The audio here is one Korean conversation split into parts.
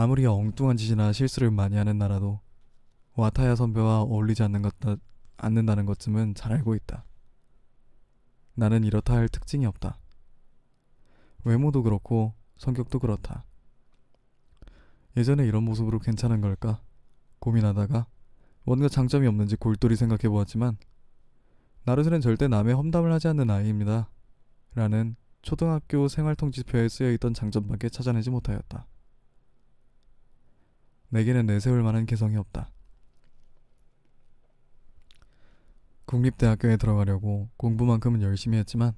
아무리 엉뚱한 짓이나 실수를 많이 하는 나라도 와타야 선배와 어울리지 않는다는 것쯤은 잘 알고 있다. 나는 이렇다 할 특징이 없다. 외모도 그렇고 성격도 그렇다. 예전에 이런 모습으로 괜찮은 걸까 고민하다가 뭔가 장점이 없는지 골똘히 생각해 보았지만 나루스는 절대 남의 험담을 하지 않는 아이입니다. 라는 초등학교 생활통지표에 쓰여있던 장점밖에 찾아내지 못하였다. 내게는 내세울 만한 개성이 없다. 국립대학교에 들어가려고 공부만큼은 열심히 했지만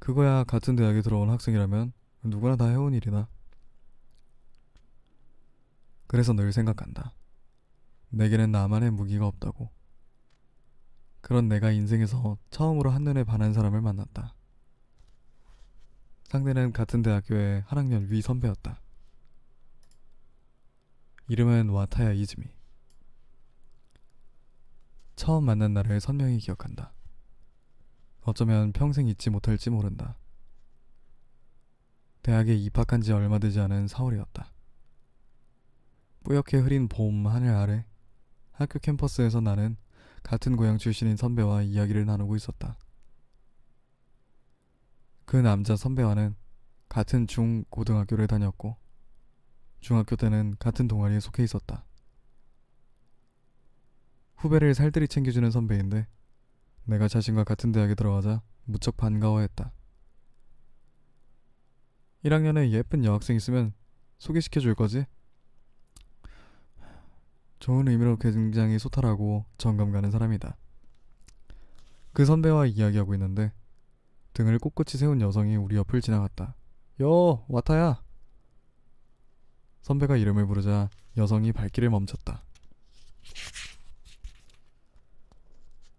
그거야 같은 대학에 들어온 학생이라면 누구나 다 해온 일이다. 그래서 늘 생각한다. 내게는 나만의 무기가 없다고. 그런 내가 인생에서 처음으로 한눈에 반한 사람을 만났다. 상대는 같은 대학교의 한 학년 위 선배였다. 이름은 와타야 이즈미. 처음 만난 날을 선명히 기억한다. 어쩌면 평생 잊지 못할지 모른다. 대학에 입학한 지 얼마 되지 않은 4월이었다. 뿌옇게 흐린 봄 하늘 아래 학교 캠퍼스에서 나는 같은 고향 출신인 선배와 이야기를 나누고 있었다. 그 남자 선배와는 같은 고등학교를 다녔고 중학교 때는 같은 동아리에 속해 있었다. 후배를 살뜰히 챙겨주는 선배인데 내가 자신과 같은 대학에 들어가자 무척 반가워했다. 1학년에 예쁜 여학생 있으면 소개시켜 줄 거지? 좋은 의미로 굉장히 소탈하고 정감 가는 사람이다. 그 선배와 이야기하고 있는데 등을 꼿꼿이 세운 여성이 우리 옆을 지나갔다. 여, 와타야! 선배가 이름을 부르자 여성이 발길을 멈췄다.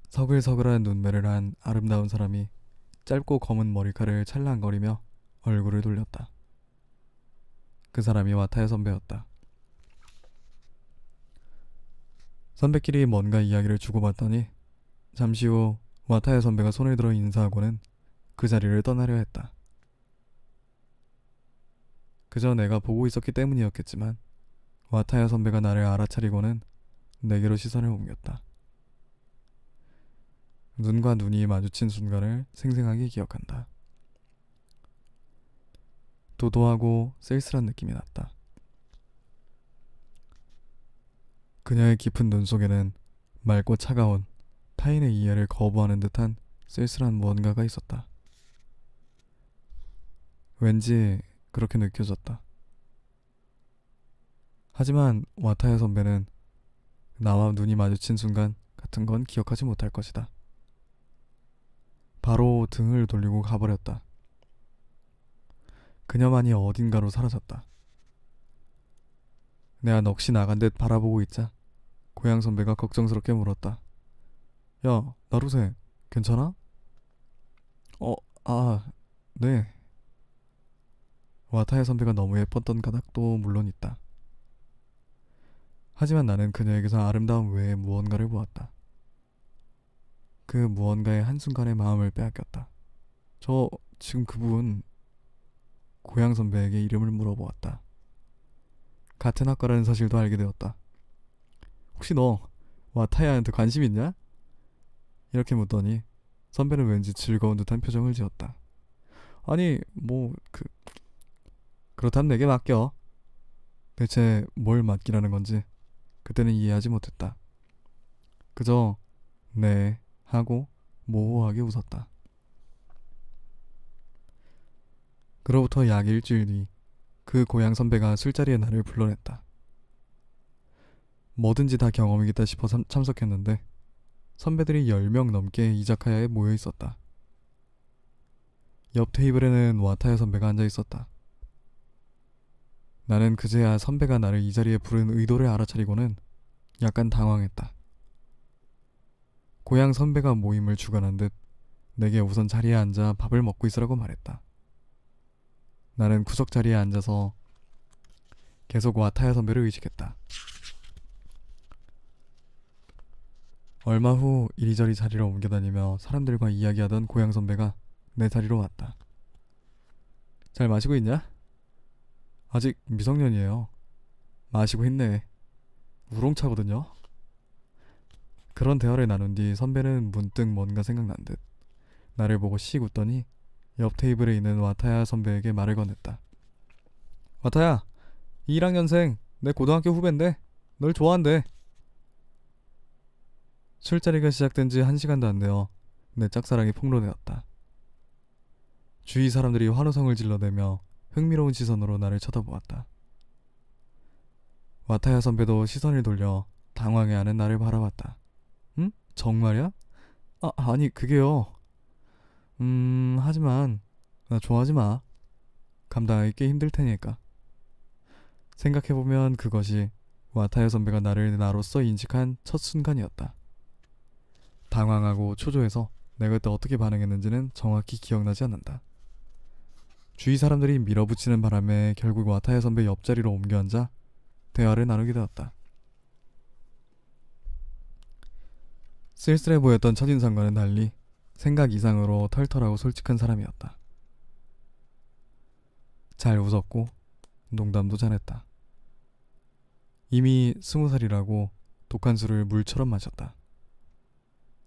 서글서글한 눈매를 한 아름다운 사람이 짧고 검은 머리카락을 찰랑거리며 얼굴을 돌렸다. 그 사람이 와타야 선배였다. 선배끼리 뭔가 이야기를 주고받더니 잠시 후 와타야 선배가 손을 들어 인사하고는 그 자리를 떠나려 했다. 그저 내가 보고 있었기 때문이었겠지만 와타야 선배가 나를 알아차리고는 내게로 시선을 옮겼다. 눈과 눈이 마주친 순간을 생생하게 기억한다. 도도하고 쓸쓸한 느낌이 났다. 그녀의 깊은 눈 속에는 맑고 차가운 타인의 이해를 거부하는 듯한 쓸쓸한 무언가가 있었다. 왠지 그렇게 느껴졌다. 하지만 와타야 선배는 나와 눈이 마주친 순간 같은 건 기억하지 못할 것이다. 바로 등을 돌리고 가버렸다. 그녀만이 어딘가로 사라졌다. 내가 넋이 나간 듯 바라보고 있자 고향 선배가 걱정스럽게 물었다. 야, 나루세, 괜찮아? 네. 와타야 선배가 너무 예뻤던 까닭도 물론 있다. 하지만 나는 그녀에게서 아름다움 외에 무언가를 보았다. 그 무언가의 한순간의 마음을 빼앗겼다. 지금 그분 고향 선배에게 이름을 물어보았다. 같은 학과라는 사실도 알게 되었다. 혹시 너 와타야한테 관심 있냐? 이렇게 묻더니 선배는 왠지 즐거운 듯한 표정을 지었다. 아니 그렇다면 내게 맡겨. 대체 뭘 맡기라는 건지 그때는 이해하지 못했다. 그저 네 하고 모호하게 웃었다. 그로부터 약 일주일 뒤 그 고향 선배가 술자리에 나를 불러냈다. 뭐든지 다 경험이겠다 싶어 참석했는데 선배들이 10명 넘게 이자카야에 모여 있었다. 옆 테이블에는 와타야 선배가 앉아 있었다. 나는 그제야 선배가 나를 이 자리에 부른 의도를 알아차리고는 약간 당황했다. 고향 선배가 모임을 주관한 듯 내게 우선 자리에 앉아 밥을 먹고 있으라고 말했다. 나는 구석 자리에 앉아서 계속 와타야 선배를 의식했다. 얼마 후 이리저리 자리를 옮겨다니며 사람들과 이야기하던 고향 선배가 내 자리로 왔다. 잘 마시고 있냐? 아직 미성년이에요. 마시고 있네. 우롱차거든요. 그런 대화를 나눈 뒤 선배는 문득 뭔가 생각난 듯 나를 보고 씩 웃더니 옆 테이블에 있는 와타야 선배에게 말을 건넸다. 와타야, 1학년생 내 고등학교 후배인데 널 좋아한대. 술자리가 시작된 지 1시간도 안 되어 내 짝사랑이 폭로되었다. 주위 사람들이 환호성을 질러대며 흥미로운 시선으로 나를 쳐다보았다. 와타야 선배도 시선을 돌려 당황해하는 나를 바라봤다. 응? 정말이야? 아니 그게요. 하지만 나 좋아하지 마. 감당하기 꽤 힘들 테니까. 생각해보면 그것이 와타야 선배가 나를 나로서 인식한 첫 순간이었다. 당황하고 초조해서 내가 그때 어떻게 반응했는지는 정확히 기억나지 않는다. 주위 사람들이 밀어붙이는 바람에 결국 와타야 선배 옆자리로 옮겨 앉아 대화를 나누게 되었다. 쓸쓸해 보였던 첫인상과는 달리 생각 이상으로 털털하고 솔직한 사람이었다. 잘 웃었고 농담도 잘했다. 이미 20살이라고 독한 술을 물처럼 마셨다.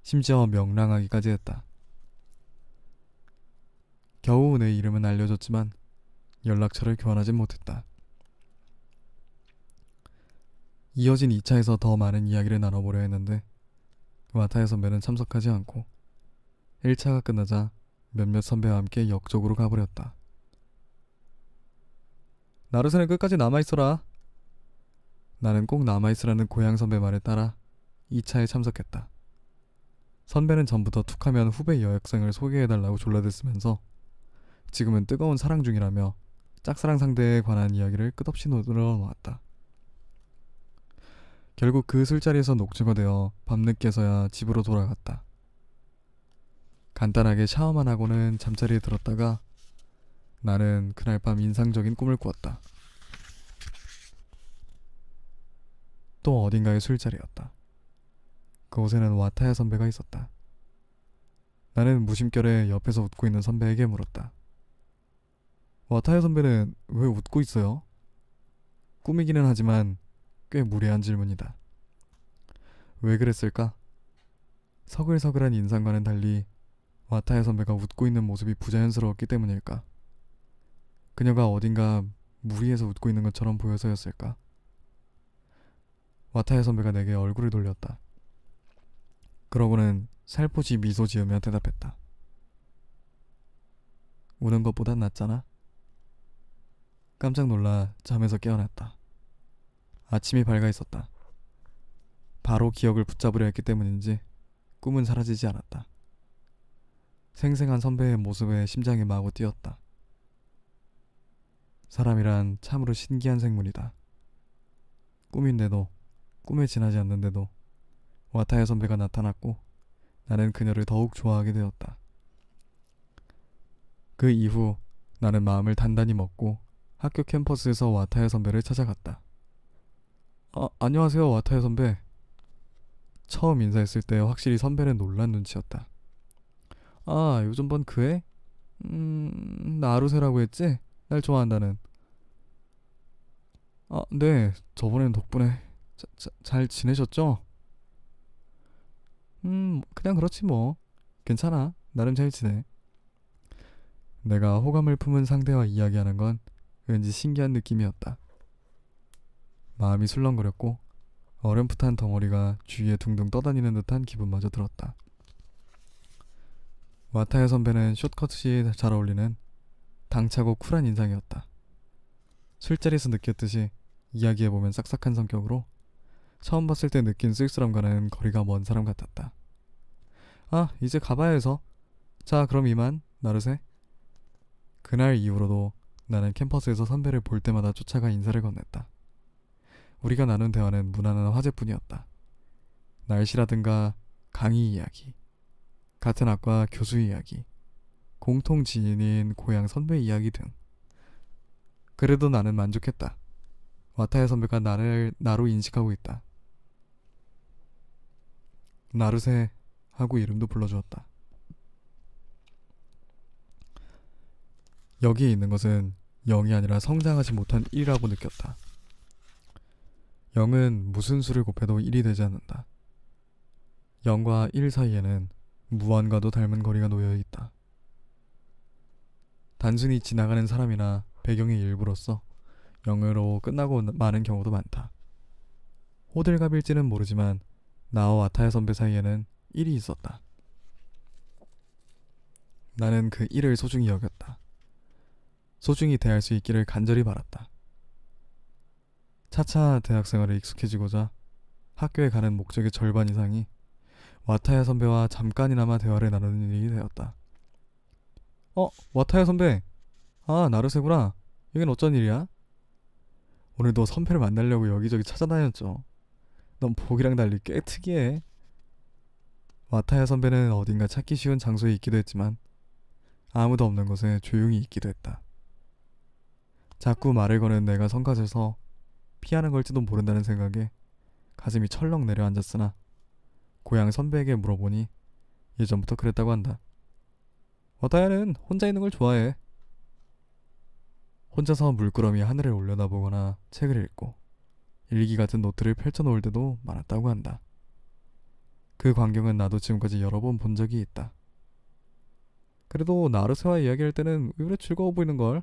심지어 명랑하기까지 했다. 겨우 내 이름은 알려줬지만 연락처를 교환하진 못했다. 이어진 2차에서 더 많은 이야기를 나눠보려 했는데 와타야 선배는 참석하지 않고 1차가 끝나자 몇몇 선배와 함께 역 쪽으로 가버렸다. 나루새는 끝까지 남아있어라. 나는 꼭 남아있으라는 고향 선배 말에 따라 2차에 참석했다. 선배는 전부터 툭하면 후배 여학생을 소개해달라고 졸라댔으면서 지금은 뜨거운 사랑 중이라며 짝사랑 상대에 관한 이야기를 끝없이 늘어놓았다. 결국 그 술자리에서 녹초가 되어 밤늦게서야 집으로 돌아갔다. 간단하게 샤워만 하고는 잠자리에 들었다가 나는 그날 밤 인상적인 꿈을 꾸었다. 또 어딘가의 술자리였다. 그곳에는 와타야 선배가 있었다. 나는 무심결에 옆에서 웃고 있는 선배에게 물었다. 와타야 선배는 왜 웃고 있어요? 꿈이기는 하지만 꽤 무례한 질문이다. 왜 그랬을까? 서글서글한 인상과는 달리 와타야 선배가 웃고 있는 모습이 부자연스러웠기 때문일까? 그녀가 어딘가 무리해서 웃고 있는 것처럼 보여서였을까? 와타야 선배가 내게 얼굴을 돌렸다. 그러고는 살포시 미소 지으며 대답했다. 우는 것보단 낫잖아. 깜짝 놀라 잠에서 깨어났다. 아침이 밝아 있었다. 바로 기억을 붙잡으려 했기 때문인지 꿈은 사라지지 않았다. 생생한 선배의 모습에 심장이 마구 뛰었다. 사람이란 참으로 신기한 생물이다. 꿈인데도 꿈에 지나지 않는데도 와타야 선배가 나타났고 나는 그녀를 더욱 좋아하게 되었다. 그 이후 나는 마음을 단단히 먹고 학교 캠퍼스에서 와타야 선배를 찾아갔다. 안녕하세요 와타야 선배. 처음 인사했을 때 확실히 선배는 놀란 눈치였다. 요즘 본 그 애? 나루세라고 했지? 날 좋아한다는. 네. 저번엔 덕분에 잘 지내셨죠? 그냥 그렇지 뭐. 괜찮아. 나름 잘 지내. 내가 호감을 품은 상대와 이야기하는 건 왠지 신기한 느낌이었다. 마음이 술렁거렸고 어렴풋한 덩어리가 주위에 둥둥 떠다니는 듯한 기분마저 들었다. 와타야 선배는 숏컷이 잘 어울리는 당차고 쿨한 인상이었다. 술자리에서 느꼈듯이 이야기해보면 싹싹한 성격으로 처음 봤을 때 느낀 쓸쓸함과는 거리가 먼 사람 같았다. 이제 가봐야 해서. 자, 그럼 이만, 나르세. 그날 이후로도 나는 캠퍼스에서 선배를 볼 때마다 쫓아가 인사를 건넸다. 우리가 나눈 대화는 무난한 화제뿐이었다. 날씨라든가 강의 이야기, 같은 학과 교수 이야기, 공통 지인인 고향 선배 이야기 등. 그래도 나는 만족했다. 와타야 선배가 나를 나로 인식하고 있다. 나르세 하고 이름도 불러주었다. 여기에 있는 것은 0이 아니라 성장하지 못한 1이라고 느꼈다. 0은 무슨 수를 곱해도 1이 되지 않는다. 0과 1 사이에는 무한과도 닮은 거리가 놓여 있다. 단순히 지나가는 사람이나 배경의 일부로서 0으로 끝나고 마는 경우도 많다. 호들갑일지는 모르지만 나와 와타야 선배 사이에는 1이 있었다. 나는 그 1을 소중히 여겼다. 소중히 대할 수 있기를 간절히 바랐다. 차차 대학생활에 익숙해지고자 학교에 가는 목적의 절반 이상이 와타야 선배와 잠깐이나마 대화를 나누는 일이 되었다. 와타야 선배. 아, 나르세구나. 여긴 어쩐 일이야? 오늘도 선배를 만나려고 여기저기 찾아다녔죠. 넌 보기랑 달리 꽤 특이해. 와타야 선배는 어딘가 찾기 쉬운 장소에 있기도 했지만 아무도 없는 곳에 조용히 있기도 했다. 자꾸 말을 거는 내가 성가셔서 피하는 걸지도 모른다는 생각에 가슴이 철렁 내려앉았으나 고향 선배에게 물어보니 예전부터 그랬다고 한다. 와타야는 혼자 있는 걸 좋아해. 혼자서 물끄러미 하늘을 올려다보거나 책을 읽고 일기 같은 노트를 펼쳐놓을 때도 많았다고 한다. 그 광경은 나도 지금까지 여러 번 본 적이 있다. 그래도 나루세와 이야기할 때는 의외로 즐거워 보이는걸.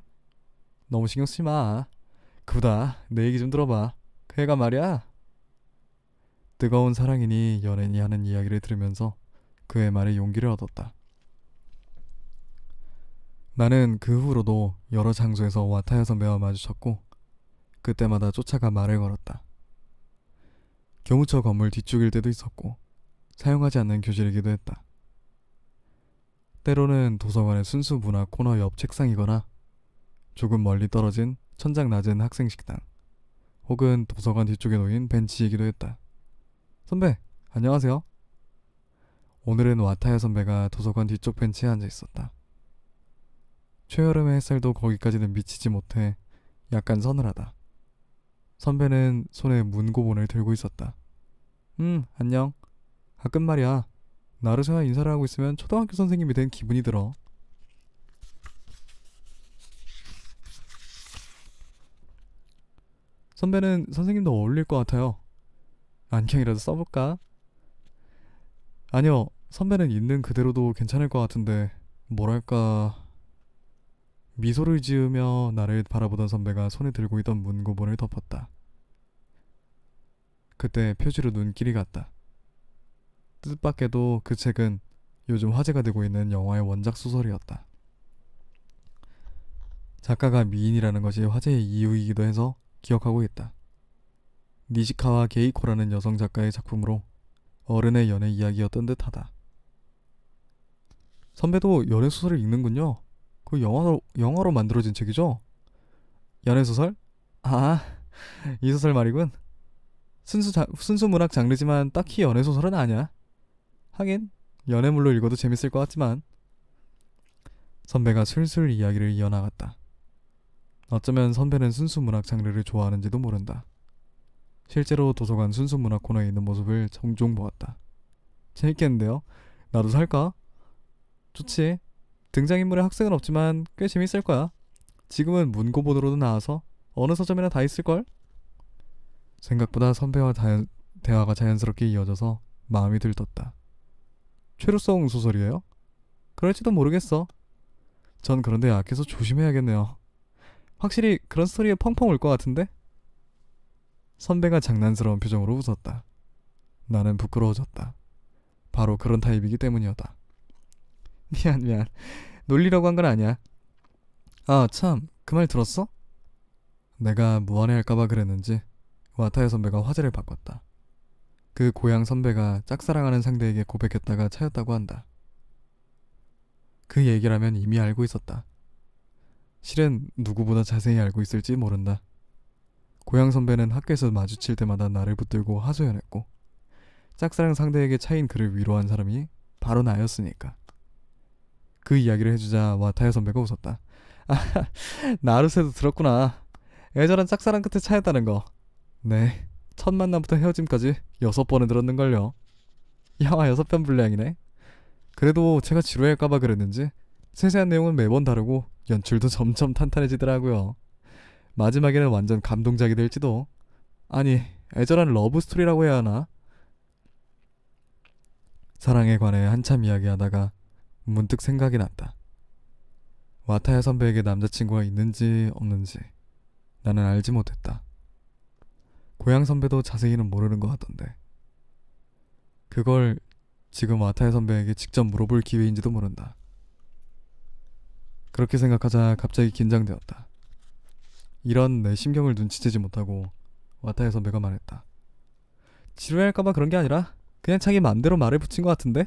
너무 신경 쓰지 마. 그보다 내 얘기 좀 들어봐. 그 애가 말이야. 뜨거운 사랑이니 연애니 하는 이야기를 들으면서 그의 말에 용기를 얻었다. 나는 그 후로도 여러 장소에서 와타야 선배와 마주쳤고 그때마다 쫓아가 말을 걸었다. 교무처 건물 뒤쪽일 때도 있었고 사용하지 않는 교실이기도 했다. 때로는 도서관의 순수 문화 코너 옆 책상이거나 조금 멀리 떨어진 천장 낮은 학생 식당 혹은 도서관 뒤쪽에 놓인 벤치이기도 했다. 선배, 안녕하세요. 오늘은 와타야 선배가 도서관 뒤쪽 벤치에 앉아 있었다. 초여름의 햇살도 거기까지는 미치지 못해 약간 서늘하다. 선배는 손에 문고본을 들고 있었다. 안녕. 가끔 말이야. 나르세와 인사를 하고 있으면 초등학교 선생님이 된 기분이 들어. 선배는 선생님도 어울릴 것 같아요. 안경이라도 써볼까? 아니요. 선배는 있는 그대로도 괜찮을 것 같은데 뭐랄까... 미소를 지으며 나를 바라보던 선배가 손에 들고 있던 문고본을 덮었다. 그때 표지로 눈길이 갔다. 뜻밖에도 그 책은 요즘 화제가 되고 있는 영화의 원작 소설이었다. 작가가 미인이라는 것이 화제의 이유이기도 해서 기억하고 있다. 니시카와 게이코라는 여성 작가의 작품으로 어른의 연애 이야기였던 듯하다. 선배도 연애 소설을 읽는군요. 그 영화로 만들어진 책이죠? 연애 소설? 아, 이 소설 말이군. 순수 문학 장르지만 딱히 연애 소설은 아니야. 하긴 연애물로 읽어도 재밌을 것 같지만. 선배가 술술 이야기를 이어나갔다. 어쩌면 선배는 순수 문학 장르를 좋아하는지도 모른다. 실제로 도서관 순수 문학 코너에 있는 모습을 종종 보았다. 재밌겠는데요? 나도 살까? 좋지. 등장인물의 학생은 없지만 꽤 재밌을 거야. 지금은 문고본으로도 나와서 어느 서점이나 다 있을걸? 생각보다 선배와 대화가 자연스럽게 이어져서 마음이 들떴다. 최루성 소설이에요? 그럴지도 모르겠어. 전 그런데 약해서 조심해야겠네요. 확실히 그런 스토리에 펑펑 울 것 같은데? 선배가 장난스러운 표정으로 웃었다. 나는 부끄러워졌다. 바로 그런 타입이기 때문이었다. 미안. 놀리려고 한 건 아니야. 아, 참, 그 말 들었어? 내가 무안해할까봐 그랬는지 와타야 선배가 화제를 바꿨다. 그 고향 선배가 짝사랑하는 상대에게 고백했다가 차였다고 한다. 그 얘기라면 이미 알고 있었다. 실은 누구보다 자세히 알고 있을지 모른다. 고향 선배는 학교에서 마주칠 때마다 나를 붙들고 하소연했고 짝사랑 상대에게 차인 그를 위로한 사람이 바로 나였으니까. 그 이야기를 해주자 와타야 선배가 웃었다. 아, 나루세도 들었구나. 애절한 짝사랑 끝에 차였다는 거. 네, 첫 만남부터 헤어짐까지 6번은 들었는걸요. 영화 6편 분량이네. 그래도 제가 지루할까봐 그랬는지 세세한 내용은 매번 다르고 연출도 점점 탄탄해지더라고요. 마지막에는 완전 감동작이 될지도. 아니, 애절한 러브 스토리라고 해야 하나? 사랑에 관해 한참 이야기하다가 문득 생각이 났다. 와타야 선배에게 남자친구가 있는지 없는지 나는 알지 못했다. 고향 선배도 자세히는 모르는 것 같던데. 그걸 지금 와타야 선배에게 직접 물어볼 기회인지도 모른다. 그렇게 생각하자 갑자기 긴장되었다. 이런 내 심경을 눈치채지 못하고 와타야 선배가 말했다. 지루할까봐 그런 게 아니라 그냥 자기 맘대로 말을 붙인 것 같은데?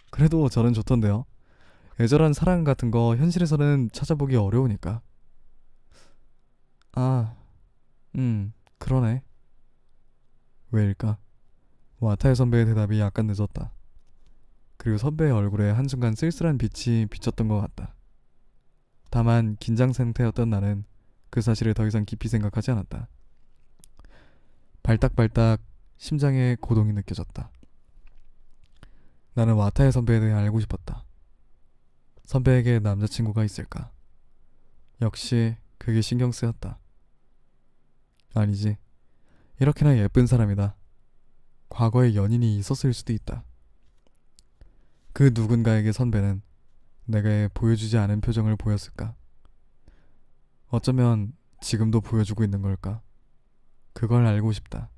그래도 저는 좋던데요. 애절한 사랑 같은 거 현실에서는 찾아보기 어려우니까. 아, 그러네. 왜일까? 와타야 선배의 대답이 약간 늦었다. 그리고 선배의 얼굴에 한순간 쓸쓸한 빛이 비쳤던 것 같다. 다만 긴장 상태였던 나는 그 사실을 더 이상 깊이 생각하지 않았다. 발딱발딱 심장에 고동이 느껴졌다. 나는 와타야 선배에 대해 알고 싶었다. 선배에게 남자친구가 있을까? 역시 그게 신경 쓰였다. 아니지. 이렇게나 예쁜 사람이다. 과거에 연인이 있었을 수도 있다. 그 누군가에게 선배는 내가 보여주지 않은 표정을 보였을까? 어쩌면 지금도 보여주고 있는 걸까? 그걸 알고 싶다.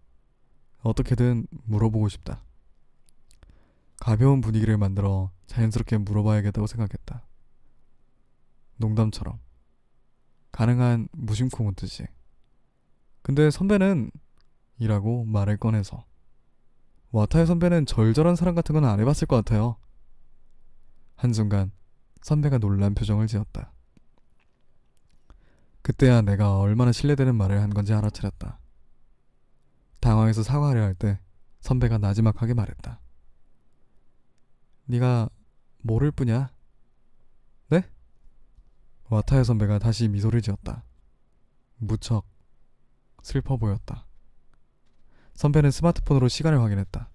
어떻게든 물어보고 싶다. 가벼운 분위기를 만들어 자연스럽게 물어봐야겠다고 생각했다. 농담처럼. 가능한 무심코 묻듯이. 근데 선배는 이라고 말을 꺼내서 와타야 선배는 절절한 사랑 같은 건 안 해봤을 것 같아요. 한순간 선배가 놀란 표정을 지었다. 그때야 내가 얼마나 신뢰되는 말을 한 건지 알아차렸다. 당황해서 사과하려 할 때 선배가 나지막하게 말했다. 네가 모를 뿐이야. 네? 와타야 선배가 다시 미소를 지었다. 무척 슬퍼 보였다. 선배는 스마트폰으로 시간을 확인했다.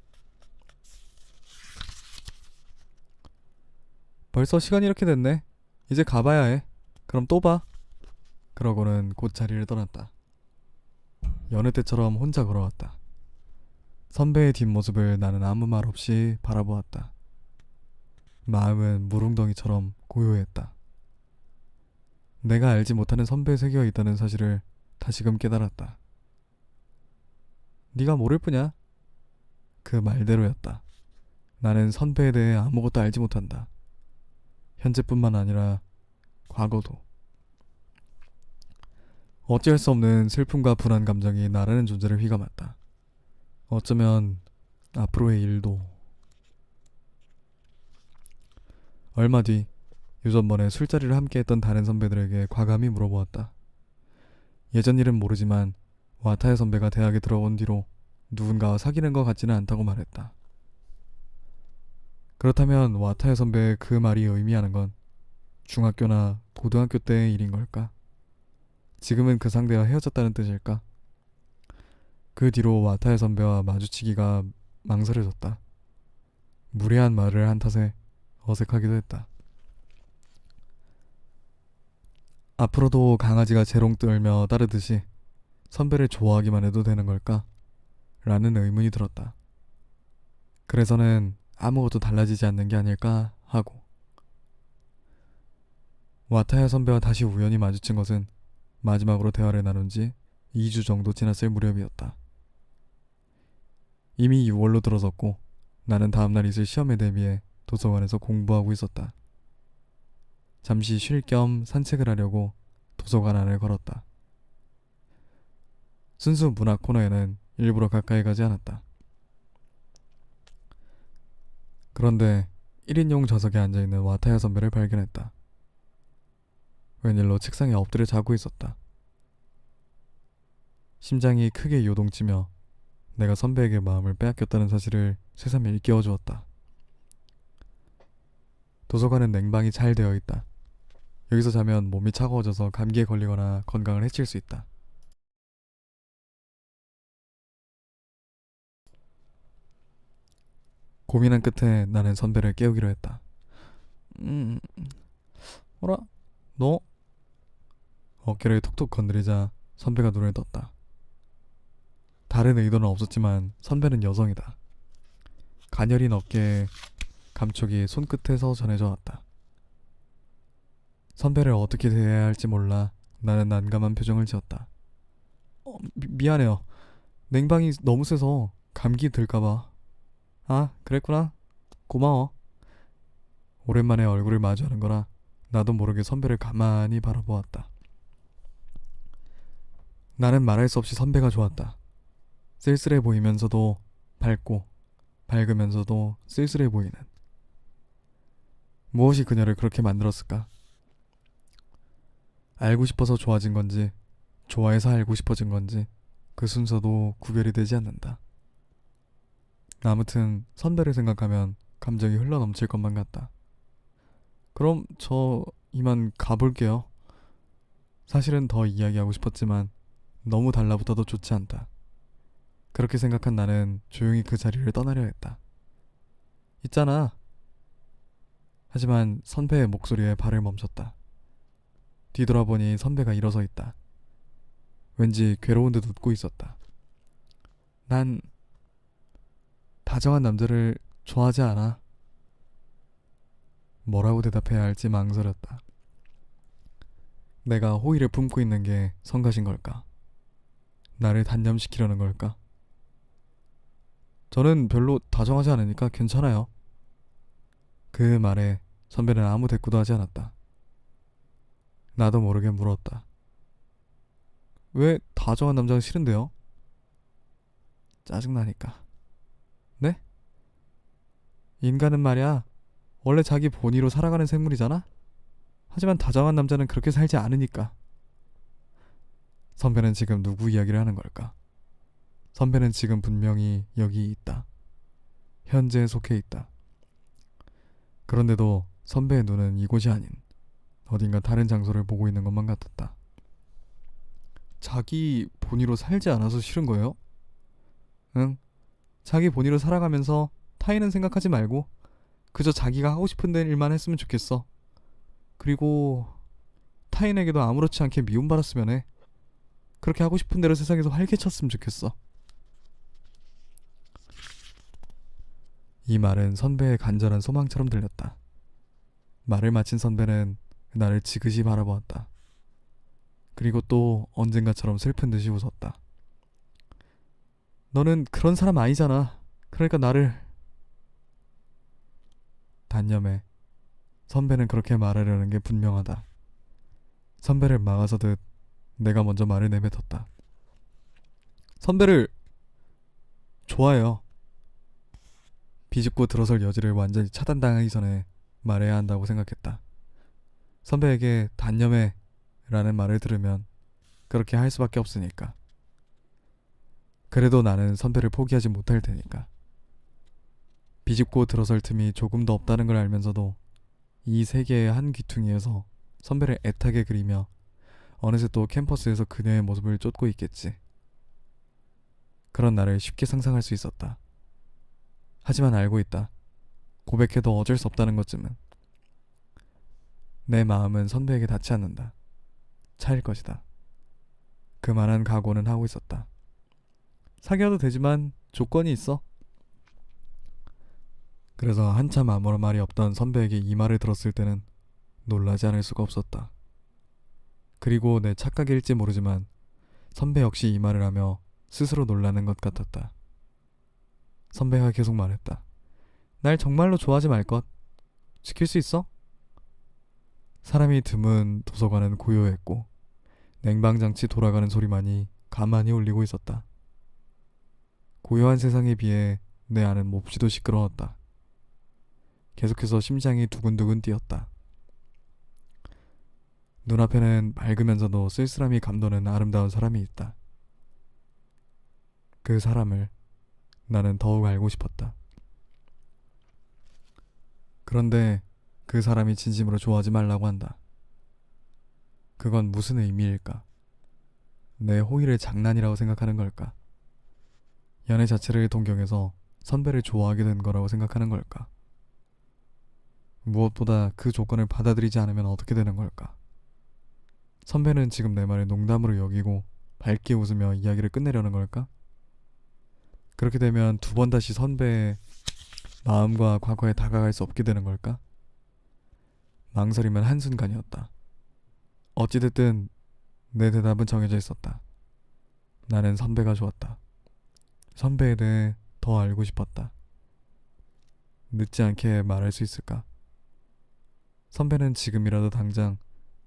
벌써 시간이 이렇게 됐네. 이제 가봐야 해. 그럼 또 봐. 그러고는 곧 자리를 떠났다. 여느 때처럼 혼자 걸어왔다. 선배의 뒷모습을 나는 아무 말 없이 바라보았다. 마음은 물웅덩이처럼 고요했다. 내가 알지 못하는 선배의 세계가 있다는 사실을 다시금 깨달았다. 네가 모를 뿐이야. 그 말대로였다. 나는 선배에 대해 아무것도 알지 못한다. 현재뿐만 아니라 과거도. 어찌할 수 없는 슬픔과 불안 감정이 나라는 존재를 휘감았다. 어쩌면 앞으로의 일도. 얼마 뒤 유전번에 술자리를 함께했던 다른 선배들에게 과감히 물어보았다. 예전 일은 모르지만 와타야 선배가 대학에 들어온 뒤로 누군가와 사귀는 것 같지는 않다고 말했다. 그렇다면 와타야 선배의 그 말이 의미하는 건 중학교나 고등학교 때의 일인 걸까? 지금은 그 상대와 헤어졌다는 뜻일까? 그 뒤로 와타야 선배와 마주치기가 망설여졌다. 무례한 말을 한 탓에 어색하기도 했다. 앞으로도 강아지가 재롱 떨며 따르듯이 선배를 좋아하기만 해도 되는 걸까? 라는 의문이 들었다. 그래서는 아무것도 달라지지 않는 게 아닐까 하고. 와타야 선배와 다시 우연히 마주친 것은 마지막으로 대화를 나눈 지 2주 정도 지났을 무렵이었다. 이미 6월로 들어섰고 나는 다음날 있을 시험에 대비해 도서관에서 공부하고 있었다. 잠시 쉴 겸 산책을 하려고 도서관 안을 걸었다. 순수 문학 코너에는 일부러 가까이 가지 않았다. 그런데 1인용 좌석에 앉아있는 와타야 선배를 발견했다. 웬일로 책상에 엎드려 자고 있었다. 심장이 크게 요동치며 내가 선배에게 마음을 빼앗겼다는 사실을 새삼 일깨워주었다. 도서관은 냉방이 잘 되어 있다. 여기서 자면 몸이 차가워져서 감기에 걸리거나 건강을 해칠 수 있다. 고민한 끝에 나는 선배를 깨우기로 했다. 음, 뭐라? 너? 어깨를 톡톡 건드리자 선배가 눈을 떴다. 다른 의도는 없었지만 선배는 여성이다. 가녀린 어깨에 감촉이 손끝에서 전해져 왔다. 선배를 어떻게 대해야 할지 몰라 나는 난감한 표정을 지었다. 미안해요. 냉방이 너무 세서 감기 들까봐. 아, 그랬구나. 고마워. 오랜만에 얼굴을 마주하는 거라 나도 모르게 선배를 가만히 바라보았다. 나는 말할 수 없이 선배가 좋았다. 쓸쓸해 보이면서도 밝고 밝으면서도 쓸쓸해 보이는. 무엇이 그녀를 그렇게 만들었을까? 알고 싶어서 좋아진 건지 좋아해서 알고 싶어진 건지 그 순서도 구별이 되지 않는다. 아무튼 선배를 생각하면 감정이 흘러넘칠 것만 같다. 그럼 저 이만 가볼게요. 사실은 더 이야기하고 싶었지만 너무 달라붙어도 좋지 않다. 그렇게 생각한 나는 조용히 그 자리를 떠나려 했다. 있잖아. 하지만 선배의 목소리에 발을 멈췄다. 뒤돌아보니 선배가 일어서 있다. 왠지 괴로운 듯 웃고 있었다. 난 다정한 남자를 좋아하지 않아. 뭐라고 대답해야 할지 망설였다. 내가 호의를 품고 있는 게 성가신 걸까? 나를 단념시키려는 걸까? 저는 별로 다정하지 않으니까 괜찮아요. 그 말에 선배는 아무 대꾸도 하지 않았다. 나도 모르게 물었다. 왜 다정한 남자가 싫은데요? 짜증나니까. 네? 인간은 말이야 원래 자기 본의로 살아가는 생물이잖아? 하지만 다정한 남자는 그렇게 살지 않으니까. 선배는 지금 누구 이야기를 하는 걸까? 선배는 지금 분명히 여기 있다. 현재에 속해 있다. 그런데도 선배의 눈은 이곳이 아닌 어딘가 다른 장소를 보고 있는 것만 같았다. 자기 본의로 살지 않아서 싫은 거예요? 응. 자기 본의로 살아가면서 타인은 생각하지 말고 그저 자기가 하고 싶은 일만 했으면 좋겠어. 그리고 타인에게도 아무렇지 않게 미움받았으면 해. 그렇게 하고 싶은 대로 세상에서 활개쳤으면 좋겠어. 이 말은 선배의 간절한 소망처럼 들렸다. 말을 마친 선배는 나를 지그시 바라보았다. 그리고 또 언젠가처럼 슬픈 듯이 웃었다. 너는 그런 사람 아니잖아. 그러니까 나를... 단념해. 선배는 그렇게 말하려는 게 분명하다. 선배를 막아서듯 내가 먼저 말을 내뱉었다. 선배를 좋아해요. 비집고 들어설 여지를 완전히 차단당하기 전에 말해야 한다고 생각했다. 선배에게 단념해 라는 말을 들으면 그렇게 할 수밖에 없으니까. 그래도 나는 선배를 포기하지 못할 테니까. 비집고 들어설 틈이 조금도 없다는 걸 알면서도 이 세계의 한 귀퉁이에서 선배를 애타게 그리며 어느새 또 캠퍼스에서 그녀의 모습을 쫓고 있겠지. 그런 나를 쉽게 상상할 수 있었다. 하지만 알고 있다. 고백해도 어쩔 수 없다는 것쯤은. 내 마음은 선배에게 닿지 않는다. 차일 것이다. 그만한 각오는 하고 있었다. 사귀어도 되지만 조건이 있어. 그래서 한참 아무런 말이 없던 선배에게 이 말을 들었을 때는 놀라지 않을 수가 없었다. 그리고 내 착각일지 모르지만 선배 역시 이 말을 하며 스스로 놀라는 것 같았다. 선배가 계속 말했다. 날 정말로 좋아하지 말 것. 지킬 수 있어? 사람이 드문 도서관은 고요했고 냉방장치 돌아가는 소리만이 가만히 울리고 있었다. 고요한 세상에 비해 내 안은 몹시도 시끄러웠다. 계속해서 심장이 두근두근 뛰었다. 눈앞에는 밝으면서도 쓸쓸함이 감도는 아름다운 사람이 있다. 그 사람을 나는 더욱 알고 싶었다. 그런데 그 사람이 진심으로 좋아하지 말라고 한다. 그건 무슨 의미일까? 내 호의를 장난이라고 생각하는 걸까? 연애 자체를 동경해서 선배를 좋아하게 된 거라고 생각하는 걸까? 무엇보다 그 조건을 받아들이지 않으면 어떻게 되는 걸까? 선배는 지금 내 말을 농담으로 여기고 밝게 웃으며 이야기를 끝내려는 걸까? 그렇게 되면 두 번 다시 선배의 마음과 과거에 다가갈 수 없게 되는 걸까? 망설임은 한순간이었다. 어찌됐든 내 대답은 정해져 있었다. 나는 선배가 좋았다. 선배에 대해 더 알고 싶었다. 늦지 않게 말할 수 있을까? 선배는 지금이라도 당장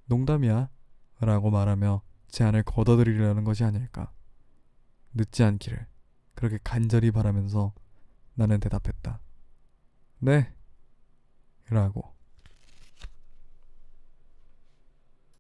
농담이야 라고 말하며 제안을 걷어들이려는 것이 아닐까. 늦지 않기를 그렇게 간절히 바라면서 나는 대답했다. 네 라고.